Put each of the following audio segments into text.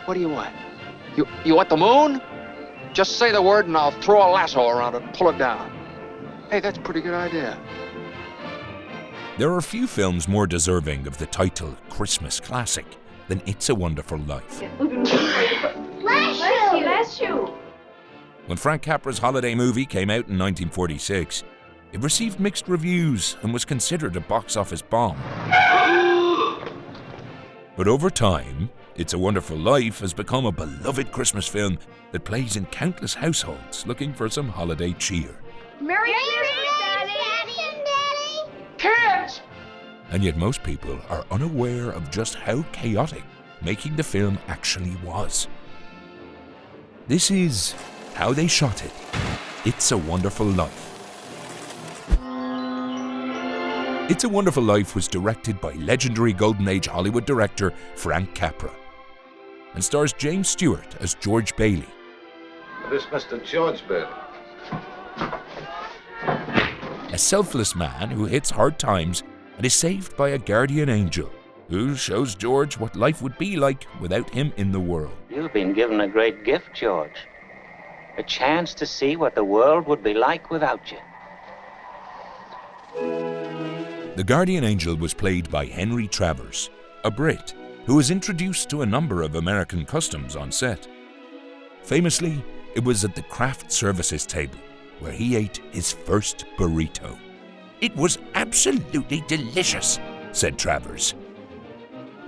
What do you want? You want the moon? Just say the word and I'll throw a lasso around it and pull it down. Hey, that's a pretty good idea. There are few films more deserving of the title Christmas classic than It's a Wonderful Life. Bless you. When Frank Capra's holiday movie came out in 1946, it received mixed reviews and was considered a box office bomb. But over time, It's a Wonderful Life has become a beloved Christmas film that plays in countless households looking for some holiday cheer. Merry Christmas, Daddy! Kids! And yet most people are unaware of just how chaotic making the film actually was. This is how they shot it. It's a Wonderful Life. It's a Wonderful Life was directed by legendary Golden Age Hollywood director Frank Capra and stars James Stewart as George Bailey. This Mr. George Bailey. A selfless man who hits hard times and is saved by a guardian angel who shows George what life would be like without him in the world. You've been given a great gift, George. A chance to see what the world would be like without you. The guardian angel was played by Henry Travers, a Brit who was introduced to a number of American customs on set. Famously, it was at the craft services table where he ate his first burrito. "It was absolutely delicious," said Travers.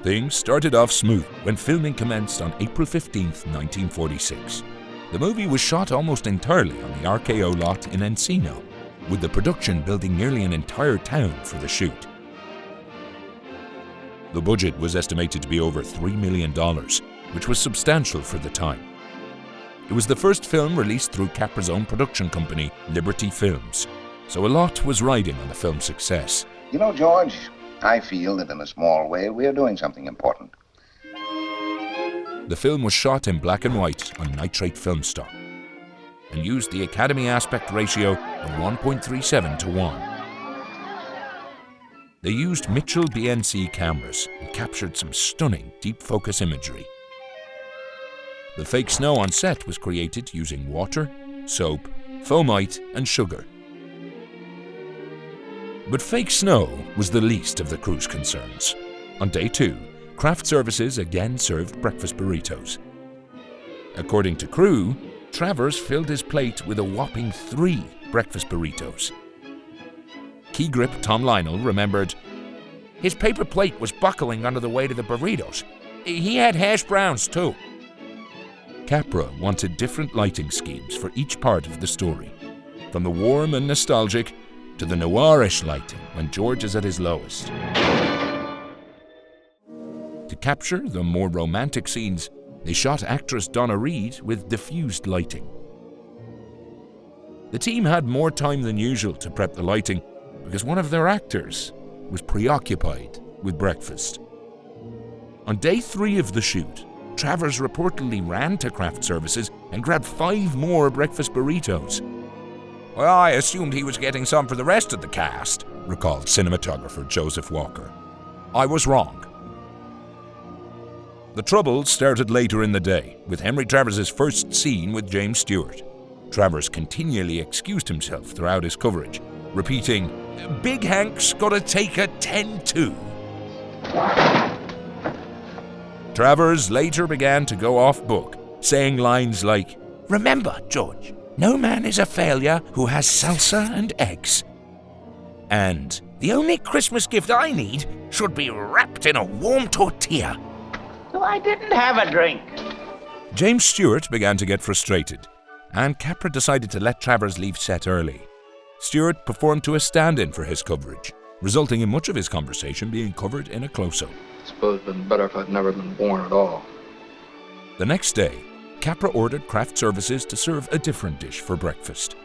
Things started off smooth when filming commenced on April 15th, 1946. The movie was shot almost entirely on the RKO lot in Encino, with the production building nearly an entire town for the shoot. The budget was estimated to be over $3 million, which was substantial for the time. It was the first film released through Capra's own production company, Liberty Films, so a lot was riding on the film's success. You know, George, I feel that in a small way we're doing something important. The film was shot in black and white on nitrate film stock and used the Academy aspect ratio of 1.37 to 1. They used Mitchell BNC cameras and captured some stunning deep focus imagery. The fake snow on set was created using water, soap, foamite and sugar. But fake snow was the least of the crew's concerns. On day 2, craft services again served breakfast burritos. According to crew, Travers filled his plate with a whopping 3 breakfast burritos. Key grip Tom Lionel remembered, "His paper plate was buckling under the weight of the burritos. He had hash browns too." Capra wanted different lighting schemes for each part of the story, from the warm and nostalgic to the noirish lighting when George is at his lowest. To capture the more romantic scenes, they shot actress Donna Reed with diffused lighting. The team had more time than usual to prep the lighting because one of their actors was preoccupied with breakfast. On day 3 of the shoot, Travers reportedly ran to craft services and grabbed 5 more breakfast burritos. "Well, I assumed he was getting some for the rest of the cast," recalled cinematographer Joseph Walker. "I was wrong." The trouble started later in the day, with Henry Travers' first scene with James Stewart. Travers continually excused himself throughout his coverage, repeating, "Big Hank's gotta take a 10-2. Travers later began to go off book, saying lines like, "Remember, George, no man is a failure who has salsa and eggs." And, "The only Christmas gift I need should be wrapped in a warm tortilla." So I didn't have a drink. James Stewart began to get frustrated, and Capra decided to let Travers leave set early. Stewart performed to a stand-in for his coverage, resulting in much of his conversation being covered in a close-up. I suppose it'd been better if I'd never been born at all. The next day, Capra ordered craft services to serve a different dish for breakfast.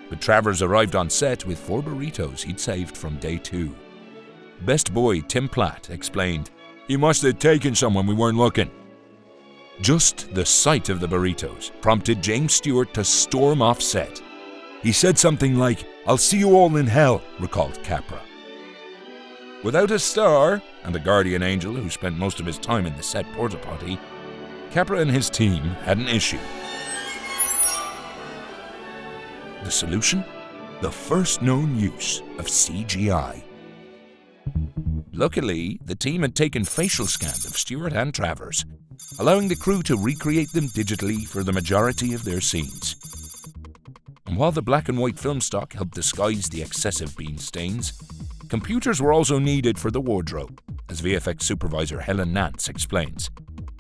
But Travers arrived on set with 4 burritos he'd saved from day 2. Best boy Tim Platt explained, "He must have taken some when we weren't looking." Just the sight of the burritos prompted James Stewart to storm off set. He said something like, "I'll see you all in hell," recalled Capra. Without a star, and a guardian angel who spent most of his time in the set porta potty, Capra and his team had an issue. The solution? The first known use of CGI. Luckily, the team had taken facial scans of Stewart and Travers, allowing the crew to recreate them digitally for the majority of their scenes. And while the black and white film stock helped disguise the excessive bean stains, computers were also needed for the wardrobe, as VFX supervisor Helen Nance explains.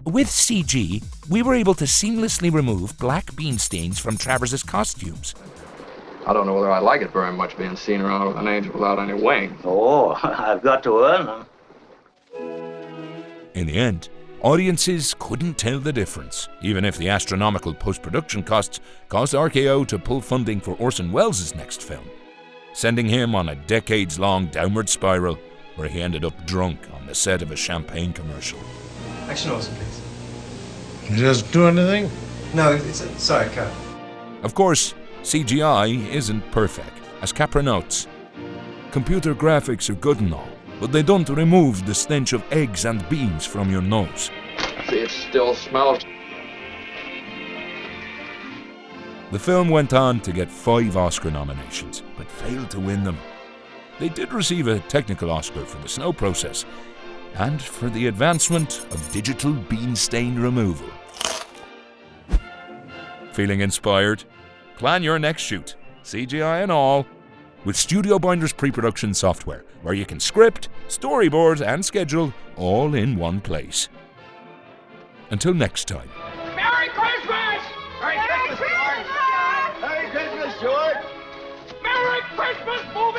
With CG, we were able to seamlessly remove black bean stains from Travers' costumes. I don't know whether I like it very much being seen around with an angel without any wings. Oh, I've got to earn them. In the end, audiences couldn't tell the difference, even if the astronomical post-production costs caused RKO to pull funding for Orson Welles' next film, sending him on a decades-long downward spiral where he ended up drunk on the set of a champagne commercial. Action Orson, please. It doesn't do anything? No, it's sorry, cut. Of course, CGI isn't perfect, as Capra notes. Computer graphics are good and all, but they don't remove the stench of eggs and beans from your nose. See, it still smells. The film went on to get 5 Oscar nominations, but failed to win them. They did receive a technical Oscar for the snow process, and for the advancement of digital bean stain removal. Feeling inspired? Plan your next shoot, CGI and all, with StudioBinder's pre-production software, where you can script, storyboard, and schedule all in one place. Until next time. Merry Christmas! Merry Christmas, George! Merry Christmas, George! Merry Christmas, movie!